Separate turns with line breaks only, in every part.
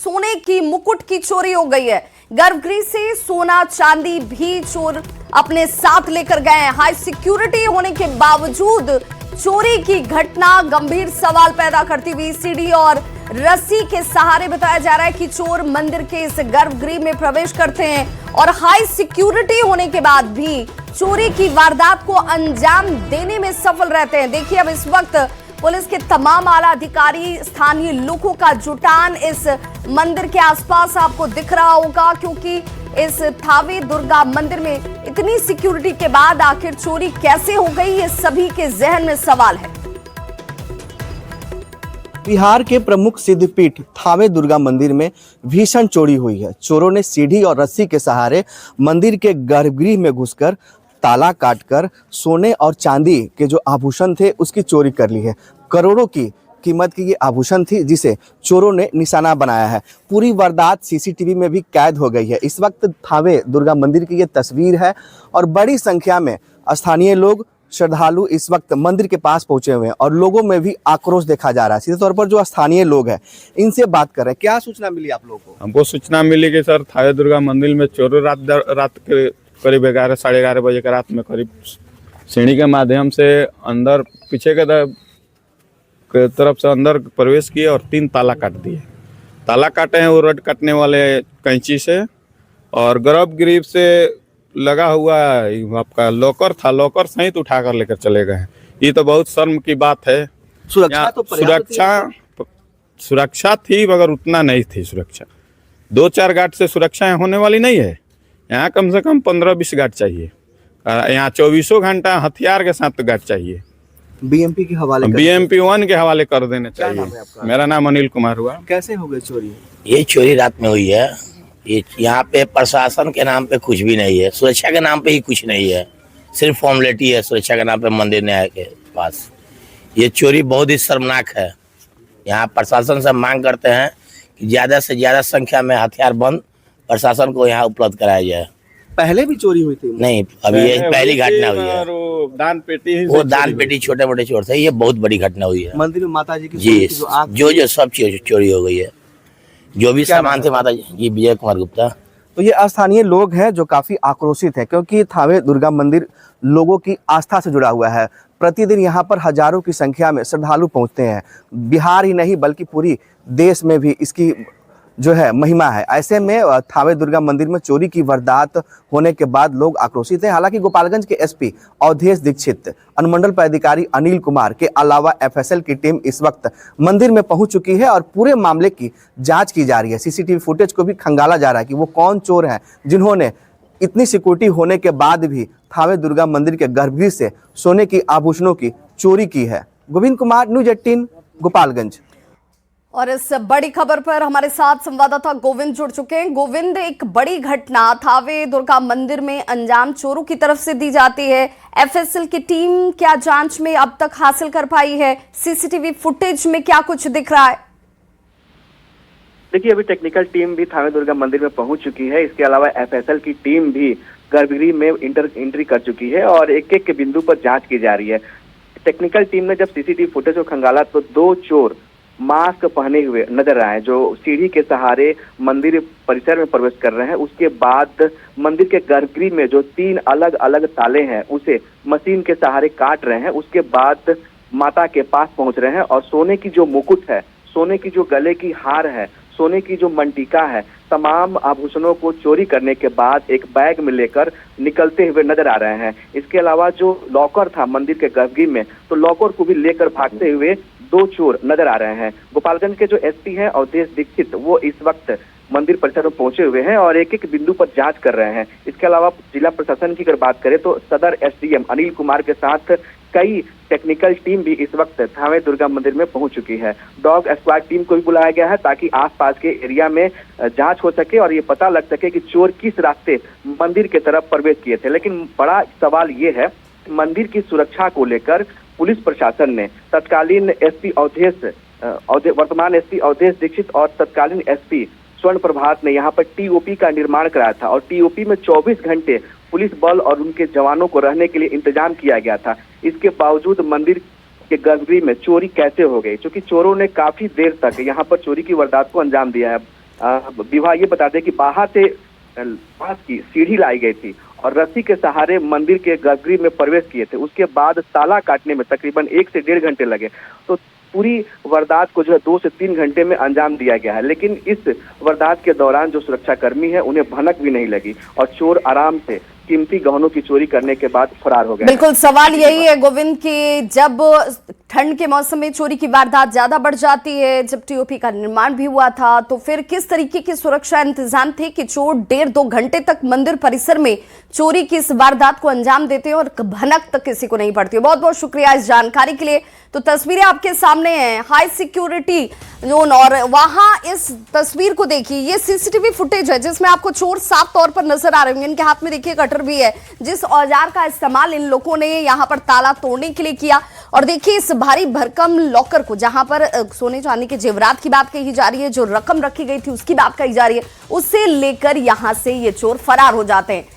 सोने की मुकुट की चोरी हो गई है। गर्भगृह से सोना चांदी भी चोर अपने साथ लेकर गए हैं। हाई सिक्योरिटी होने के बावजूद चोरी की घटना गंभीर सवाल पैदा करती हुई सीढ़ी और रस्सी के सहारे बताया जा रहा है कि चोर मंदिर के इस गर्भगृह में प्रवेश करते हैं और हाई सिक्योरिटी होने के बाद भी चोरी की वारदात को अंजाम देने में सफल रहते हैं। देखिए अब इस वक्त पुलिस के तमाम आला अधिकारी, स्थानीय लोगों का जुटान इस मंदिर के आसपास आपको दिख रहा होगा, क्योंकि इस थावे दुर्गा मंदिर में इतनी सिक्योरिटी के बाद आखिर चोरी कैसे हो गई, ये सभी के जहन में सवाल है।
बिहार के प्रमुख सिद्धपीठ थावे दुर्गा मंदिर में भीषण चोरी हुई है। चोरों ने सीढ़ी और रस्सी के सहारे मंदिर के गर्भगृह में घुसकर ताला काटकर सोने और चांदी के जो आभूषण थे उसकी चोरी कर ली है। करोड़ों की कीमत की ये आभूषण थी जिसे चोरों ने निशाना बनाया है। पूरी वारदात सीसीटीवी में भी कैद हो गई है। इस वक्त थावे दुर्गा मंदिर की ये तस्वीर है और बड़ी संख्या में स्थानीय लोग, श्रद्धालु इस वक्त मंदिर के पास पहुंचे हुए हैं और लोगों में भी आक्रोश देखा जा रहा है। सीधे तौर पर जो स्थानीय लोग हैं इनसे बात कर रहे हैं। क्या सूचना मिली आप लोगों को?
हमको सूचना मिली कि सर थावे दुर्गा मंदिर में चोरों रात के करीब 11 साढ़े 11 बजे के रात में करीब सीढ़ी के माध्यम से अंदर पीछे के तरफ से अंदर प्रवेश किए और 3 ताला काट दिए। ताला काटे हैं वो रड काटने वाले कैंची से, और गर्भगृह से लगा हुआ आपका लॉकर था, लॉकर सहित उठा कर लेकर चले गए हैं। ये तो बहुत शर्म की बात है। सुरक्षा थी मगर उतना नहीं थी सुरक्षा। 2-4 गार्ड से सुरक्षा होने वाली नहीं है। यहाँ कम से कम 15-20 गार्ड चाहिए। यहाँ 24 घंटा हथियार के साथ गार्ड चाहिए।
बीएमपी के हवाले
BMP 1 के हवाले कर देने चाहिए। मेरा नाम अनिल कुमार हुआ।
कैसे हो गई चोरी?
ये चोरी रात में हुई है। ये यहाँ पे प्रशासन के नाम पे कुछ भी नहीं है, सुरक्षा के नाम पे ही कुछ नहीं है, सिर्फ फॉर्मेलिटी है सुरक्षा के नाम पे मंदिर न्याय के पास। ये चोरी बहुत ही शर्मनाक है। यहाँ प्रशासन से मांग करते हैं कि ज़्यादा से ज़्यादा संख्या में हथियार बंद प्रशासन को यहाँ उपलब्ध कराया जाए।
पहले भी चोरी हुई थी?
नहीं, अभी ये पहली घटना हुई है। वो दान पेटी छोटे मोटे चोर थे, ये बहुत बड़ी घटना हुई है।
मंदिर में माता जी की
जी जो सब चोरी हो गई है, जो भी सामान थे माता जी। विजय कुमार गुप्ता।
तो ये स्थानीय लोग हैं जो काफी आक्रोशित है, क्योंकि थावे दुर्गा मंदिर लोगों की आस्था से जुड़ा हुआ है। प्रतिदिन यहाँ पर हजारों की संख्या में श्रद्धालु पहुँचते हैं। बिहार ही नहीं बल्कि पूरी देश में भी इसकी जो है महिमा है। ऐसे में थावे दुर्गा मंदिर में चोरी की वारदात होने के बाद लोग आक्रोशित हैं। हालांकि गोपालगंज के SP अवधेश दीक्षित, अनुमंडल पदाधिकारी अनिल कुमार के अलावा FSL की टीम इस वक्त मंदिर में पहुंच चुकी है और पूरे मामले की जांच की जा रही है। CCTV फुटेज को भी खंगाला जा रहा है कि वो कौन चोर हैं जिन्होंने इतनी सिक्योरिटी होने के बाद भी थावे दुर्गा मंदिर के गर्भगृह से सोने की आभूषणों की चोरी की है। गोविंद कुमार, न्यूज़ 18, गोपालगंज।
और इस बड़ी खबर पर हमारे साथ संवाददाता गोविंद जुड़ चुके हैं। गोविंद, एक बड़ी घटना थावे दुर्गा मंदिर में अंजाम चोरों की तरफ से दी जाती है। FSL की टीम क्या जांच में अब तक हासिल कर पाई है? CCTV फुटेज में क्या कुछ दिख रहा है?
देखिए, अभी टेक्निकल टीम भी थावे दुर्गा मंदिर में पहुंच चुकी है। इसके अलावा FSL की टीम भी गर्भगृह में एंट्री कर चुकी है और एक एक के बिंदु पर जांच की जा रही है। टेक्निकल टीम ने जब CCTV फुटेज को खंगाला तो 2 चोर मास्क पहने हुए नजर आए जो सीढ़ी के सहारे मंदिर परिसर में प्रवेश कर रहे हैं। उसके बाद मंदिर के गर्भगृह में जो 3 अलग अलग ताले हैं उसे मशीन के सहारे काट रहे हैं। उसके बाद माता के पास पहुंच रहे हैं और सोने की जो मुकुट है, सोने की जो गले की हार है, सोने की जो मंटिका है, तमाम आभूषणों को चोरी करने के बाद एक बैग में लेकर निकलते हुए नजर आ रहे हैं। इसके अलावा जो लॉकर था मंदिर के गर्भगृह में, तो लॉकर को भी लेकर भागते हुए 2 चोर नजर आ रहे हैं। गोपालगंज के जो SP हैं अवधेश दीक्षित, वो इस वक्त मंदिर परिसर में पहुंचे हुए हैं और एक एक बिंदु पर जांच कर रहे हैं। इसके अलावा जिला प्रशासन की अगर बात करें तो सदर SDM अनिल कुमार के साथ कई टेक्निकल टीम भी इस वक्त थावे दुर्गा मंदिर में पहुंच चुकी है। डॉग स्क्वाड टीम को भी बुलाया गया है ताकि आसपास के एरिया में जांच हो सके और ये पता लग सके कि चोर किस रास्ते मंदिर की तरफ प्रवेश किए थे। लेकिन बड़ा सवाल ये है, मंदिर की सुरक्षा को लेकर पुलिस प्रशासन ने तत्कालीन वर्तमान SP अवधेश दीक्षित और तत्कालीन SP स्वर्ण प्रभात ने यहाँ पर TOP का निर्माण कराया था और TOP में 24 घंटे पुलिस बल और उनके जवानों को रहने के लिए इंतजाम किया गया था। इसके बावजूद मंदिर के गर्भगृह में चोरी कैसे हो गई? क्योंकि चोरों ने काफी देर तक यहाँ पर चोरी की वारदात को अंजाम दिया है। विवाह ये बता दें कि बाहर से पास की सीढ़ी लाई गई थी और रस्सी के सहारे मंदिर के गर्भगृह में प्रवेश किए थे। उसके बाद ताला काटने में तकरीबन 1 से 1.5 घंटे लगे। तो पूरी वारदात को जो है 2 से 3 घंटे में अंजाम दिया गया है। लेकिन इस वारदात के दौरान जो सुरक्षाकर्मी है उन्हें भनक भी नहीं लगी और चोर आराम से कीमती गहनों की चोरी करने के बाद फरार हो गए।
बिल्कुल, सवाल यही है गोविंद कि जब ठंड के मौसम में चोरी की वारदात ज्यादा बढ़ जाती है, जब टीओपी का निर्माण भी हुआ था, तो फिर किस तरीके के सुरक्षा इंतजाम थे कि चोर 1.5-2 घंटे तक मंदिर परिसर में चोरी की इस वारदात को अंजाम देते हैं और भनक तक किसी को नहीं पड़ती। बहुत बहुत शुक्रिया इस जानकारी के लिए। तो तस्वीरें आपके सामने हैं हाई सिक्योरिटी जोन, और वहां इस तस्वीर को देखिए, ये सीसीटीवी फुटेज है जिसमें आपको चोर साफ तौर पर नजर आ रहे होंगे। इनके हाथ में देखिए कटर भी है। जिस औजार का इस्तेमाल इन लोगों ने यहां पर ताला तोड़ने के लिए किया, और देखिए इस भारी भरकम लॉकर को, जहां पर सोने चांदी के जेवरात की बात कही जा रही है, जो रकम रखी गई थी उसकी बात कही जा रही है, उसे लेकर यहां से ये चोर फरार हो जाते हैं।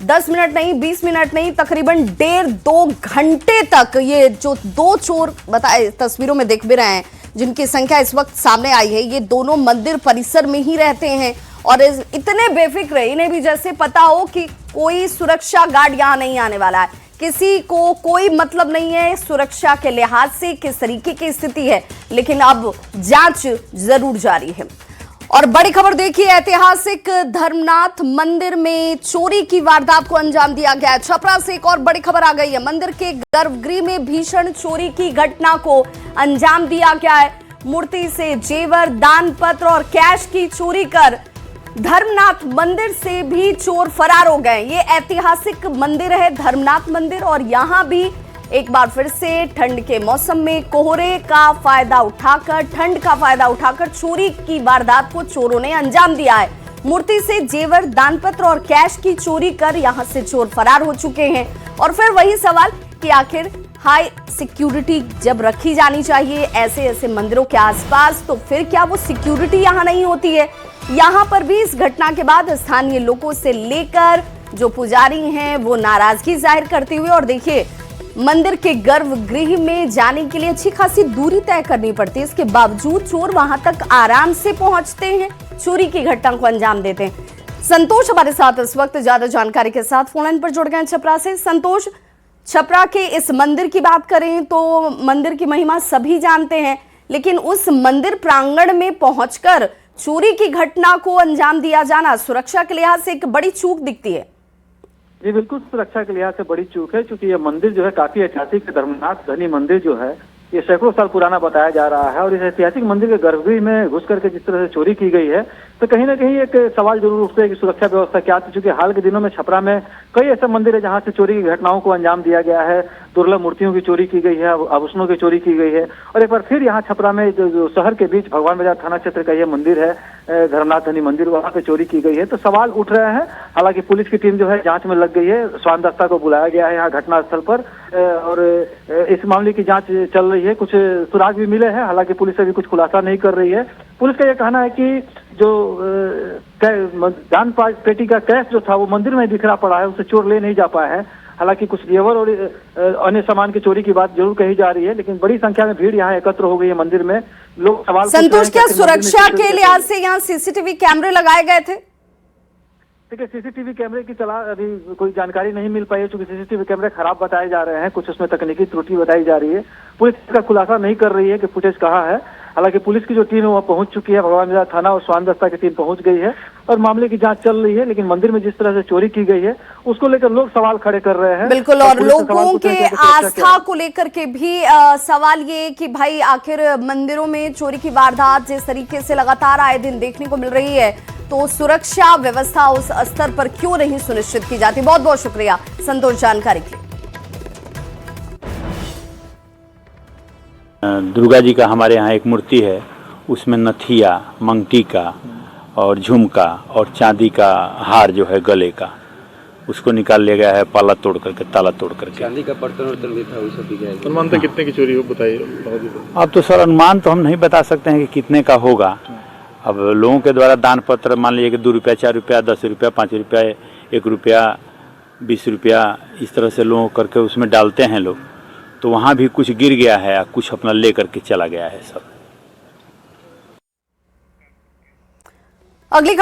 10 मिनट नहीं, 20 मिनट नहीं, तकरीबन 1.5-2 घंटे तक ये जो 2 चोर बताए तस्वीरों में देख भी रहे हैं, जिनकी संख्या इस वक्त सामने आई है, ये दोनों मंदिर परिसर में ही रहते हैं और इतने बेफिक्र, इन्हें भी जैसे पता हो कि कोई सुरक्षा गार्ड यहां नहीं आने वाला है, किसी को कोई मतलब नहीं है सुरक्षा के लिहाज से किस तरीके की स्थिति है। लेकिन अब जांच जरूर जारी है। और बड़ी खबर देखिए, ऐतिहासिक धर्मनाथ मंदिर में चोरी की वारदात को अंजाम दिया गया है। छपरा से एक और बड़ी खबर आ गई है। मंदिर के गर्भगृह में भीषण चोरी की घटना को अंजाम दिया गया है। मूर्ति से जेवर, दान पत्र और कैश की चोरी कर धर्मनाथ मंदिर से भी चोर फरार हो गए। ये ऐतिहासिक मंदिर है धर्मनाथ मंदिर, और यहां भी एक बार फिर से ठंड के मौसम में कोहरे का फायदा उठाकर, ठंड का फायदा उठाकर चोरी की वारदात को चोरों ने अंजाम दिया है। मूर्ति से जेवर, दानपत्र और कैश की चोरी कर यहां से चोर फरार हो चुके हैं। और फिर वही सवाल कि आखिर हाई सिक्योरिटी जब रखी जानी चाहिए ऐसे ऐसे मंदिरों के आसपास, तो फिर क्या वो सिक्योरिटी यहां नहीं होती है? यहां पर भी इस घटना के बाद स्थानीय लोगों से लेकर जो पुजारी हैं वो नाराजगी जाहिर करते हुए, और देखिए मंदिर के गर्भगृह में जाने के लिए अच्छी खासी दूरी तय करनी पड़ती है, इसके बावजूद चोर वहां तक आराम से पहुंचते हैं, चोरी की घटना को अंजाम देते हैं। संतोष हमारे साथ इस वक्त ज्यादा जानकारी के साथ फोन लाइन पर जुड़ गए छपरा से। संतोष, छपरा के इस मंदिर की बात करें तो मंदिर की महिमा सभी जानते हैं, लेकिन उस मंदिर प्रांगण में पहुंचकर चोरी की घटना को अंजाम दिया जाना सुरक्षा के लिहाज से एक बड़ी चूक दिखती है।
जी बिल्कुल, सुरक्षा के लिहाज से बड़ी चूक है, क्योंकि ये मंदिर जो है काफी ऐतिहासिक धर्मनाथ धनी मंदिर जो है ये सैकड़ों साल पुराना बताया जा रहा है। और इस ऐतिहासिक मंदिर के गर्भगृह में घुस करके जिस तरह से चोरी की गई है, तो कहीं ना कहीं एक सवाल जरूर उठता है कि सुरक्षा व्यवस्था क्या थी। चूंकि हाल के दिनों में छपरा में कई ऐसे मंदिर है जहां से चोरी की घटनाओं को अंजाम दिया गया है। दुर्लभ मूर्तियों की चोरी की गई है, आभूषणों की चोरी की गई है। और एक बार फिर यहाँ छपरा में जो शहर के बीच भगवान बाजार थाना क्षेत्र का यह मंदिर है धर्मनाथ धनी मंदिर, वहाँ पे चोरी की गई है। तो सवाल उठ रहे हैं। हालांकि पुलिस की टीम जो है जांच में लग गई है, स्वान दस्ता को बुलाया गया है यहाँ घटनास्थल पर, और इस मामले की जांच चल रही है। कुछ सुराग भी मिले हैं, हालांकि पुलिस अभी कुछ खुलासा नहीं कर रही है। पुलिस का यह कहना है कि जो दान पेटी का कैश जो था वो मंदिर में बिखरा पड़ा है, उसे चोर ले नहीं जा पाया है। हालांकि कुछ जेवर और अन्य सामान की चोरी की बात जरूर कही जा रही है, लेकिन बड़ी संख्या में भीड़ यहाँ एकत्र हो गई है मंदिर में। लोग सवाल
संतोष, क्या सुरक्षा के लिहाज से यहाँ सीसीटीवी कैमरे लगाए गए थे?
देखिए, सीसीटीवी कैमरे की अभी कोई जानकारी नहीं मिल पाई है, क्योंकि सीसीटीवी कैमरे खराब बताए जा रहे हैं, कुछ उसमें तकनीकी त्रुटि बताई जा रही है। पुलिस इसका खुलासा नहीं कर रही है कि फुटेज कहाँ है। हालांकि पुलिस की जो टीम है वहाँ पहुंच चुकी है, भगवान बाजार थाना और स्वान दस्ता की टीम पहुंच गई है और मामले की जांच चल रही है। लेकिन मंदिर में जिस तरह से चोरी की गई है उसको लेकर लोग सवाल खड़े कर रहे हैं।
बिल्कुल, और लोगों के आस्था को लेकर के भी सवाल ये कि भाई आखिर मंदिरों में चोरी की वारदात जिस तरीके से लगातार आए दिन देखने को मिल रही है, तो सुरक्षा व्यवस्था उस स्तर पर क्यों नहीं सुनिश्चित की जाती? बहुत बहुत शुक्रिया संतोष जानकारी के लिए।
दुर्गा जी का हमारे यहाँ एक मूर्ति है, उसमें नथिया, मंगटी का और झुमका और चांदी का हार जो है गले का, उसको निकाल लिया गया है पाला तोड़ करके, ताला तोड़ करके।
चांदी का बर्तन भी था, वो सब भी गया।
अनुमान तो कितने की चोरी हो बताइए।
अब तो सर अनुमान तो हम नहीं बता सकते हैं कि कितने का होगा। अब लोगों के द्वारा दान पत्र मान लीजिए कि 2 रुपया, 4 रुपया, 10 रुपया, 5 रुपया, 1 रुपया, 20 रुपया, इस तरह से लोगों करके उसमें डालते हैं लोग। तो वहाँ भी कुछ गिर गया है, कुछ अपना ले करके चला गया है सब।
अगली